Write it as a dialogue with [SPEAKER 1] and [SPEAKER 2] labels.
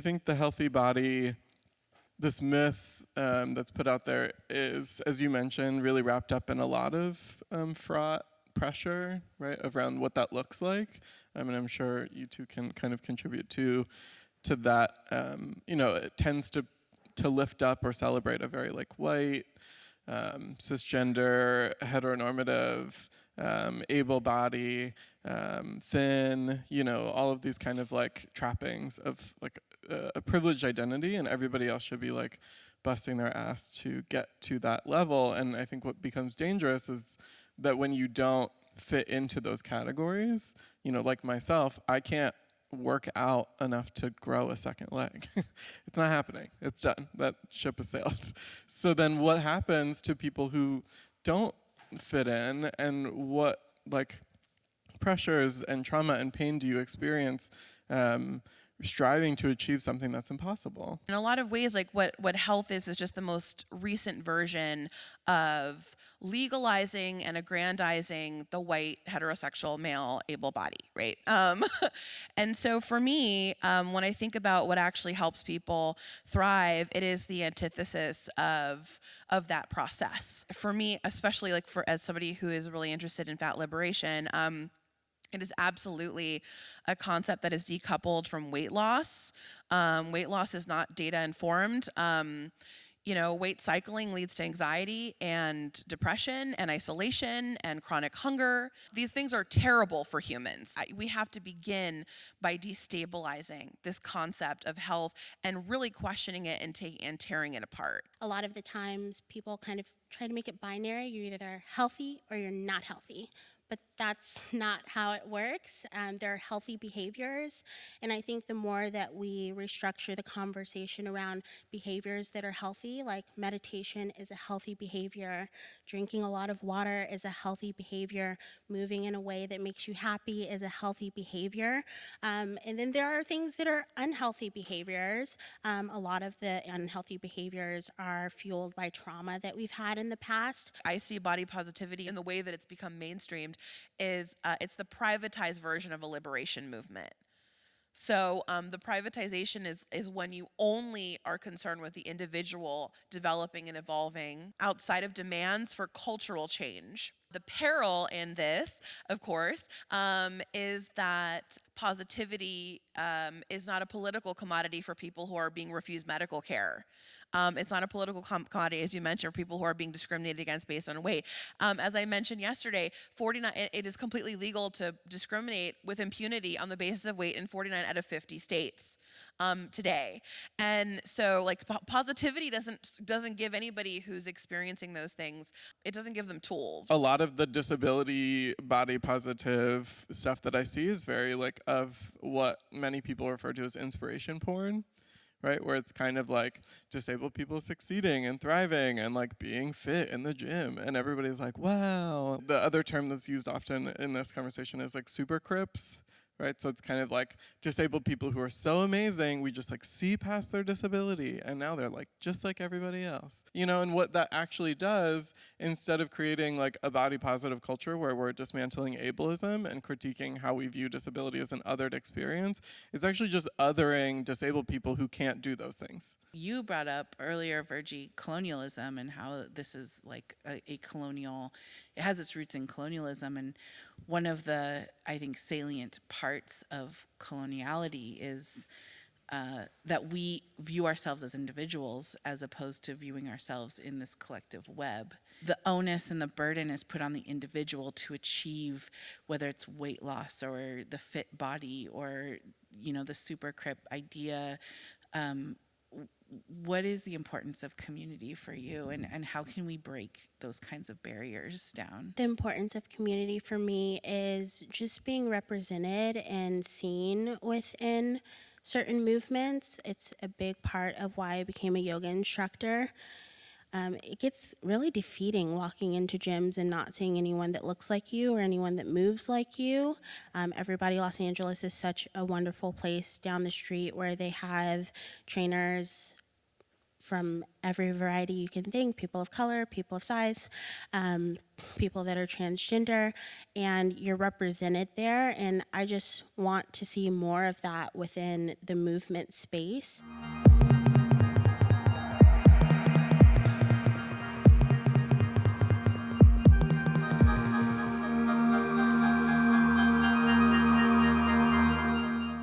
[SPEAKER 1] think the healthy body, this myth that's put out there is, as you mentioned, really wrapped up in a lot of fraught pressure, right, around what that looks like. And I'm sure you two can kind of contribute to that. It tends to lift up or celebrate a very like white, cisgender, heteronormative, able body, thin, all of these kind of like trappings of like a privileged identity, and everybody else should be like busting their ass to get to that level. And I think what becomes dangerous is that when you don't fit into those categories, like myself, I can't work out enough to grow a second leg. It's not happening. It's done. That ship has sailed. So then what happens to people who don't fit in, and what like pressures and trauma and pain do you experience striving to achieve something that's impossible?
[SPEAKER 2] In a lot of ways, like what health is just the most recent version of legalizing and aggrandizing the white heterosexual male able body, right? And so for me, when I think about what actually helps people thrive, it is the antithesis of that process. For me, especially like as somebody who is really interested in fat liberation, it is absolutely a concept that is decoupled from weight loss. Weight loss is not data informed. Weight cycling leads to anxiety and depression and isolation and chronic hunger. These things are terrible for humans. We have to begin by destabilizing this concept of health and really questioning it and tearing it apart.
[SPEAKER 3] A lot of the times people kind of try to make it binary. You're either healthy or you're not healthy. But that's not how it works. There are healthy behaviors, and I think the more that we restructure the conversation around behaviors that are healthy, like meditation is a healthy behavior, drinking a lot of water is a healthy behavior, moving in a way that makes you happy is a healthy behavior, and then there are things that are unhealthy behaviors. A lot of the unhealthy behaviors are fueled by trauma that we've had in the past.
[SPEAKER 2] I see body positivity in the way that it's become mainstreamed is it's the privatized version of a liberation movement. So the privatization is when you only are concerned with the individual developing and evolving outside of demands for cultural change. The peril in this, of course, is that positivity is not a political commodity for people who are being refused medical care. It's not a political commodity, as you mentioned, for people who are being discriminated against based on weight. As I mentioned yesterday, it is completely legal to discriminate with impunity on the basis of weight in 49 out of 50 states today. And so, like, positivity doesn't give anybody who's experiencing those things, it doesn't give them tools.
[SPEAKER 1] A lot of the disability body positive stuff that I see is very like of what many people refer to as inspiration porn. Right, where it's kind of like disabled people succeeding and thriving and like being fit in the gym, and everybody's like, wow. The other term that's used often in this conversation is like super crips, right? So it's kind of like disabled people who are so amazing, we just like see past their disability, and now they're like just like everybody else. And what that actually does, instead of creating like a body positive culture where we're dismantling ableism and critiquing how we view disability as an othered experience, it's actually just othering disabled people who can't do those things.
[SPEAKER 4] You brought up earlier, Virgie, colonialism and how this is like a colonial, it has its roots in colonialism, and one of the, I think, salient parts of coloniality is that we view ourselves as individuals as opposed to viewing ourselves in this collective web. The onus and the burden is put on the individual to achieve, whether it's weight loss or the fit body or, the super crip idea. What is the importance of community for you, and how can we break those kinds of barriers down?
[SPEAKER 3] The importance of community for me is just being represented and seen within certain movements. It's a big part of why I became a yoga instructor. It gets really defeating walking into gyms and not seeing anyone that looks like you or anyone that moves like you. Everybody Los Angeles is such a wonderful place down the street where they have trainers from every variety you can think, people of color, people of size, people that are transgender, and you're represented there. And I just want to see more of that within the movement space.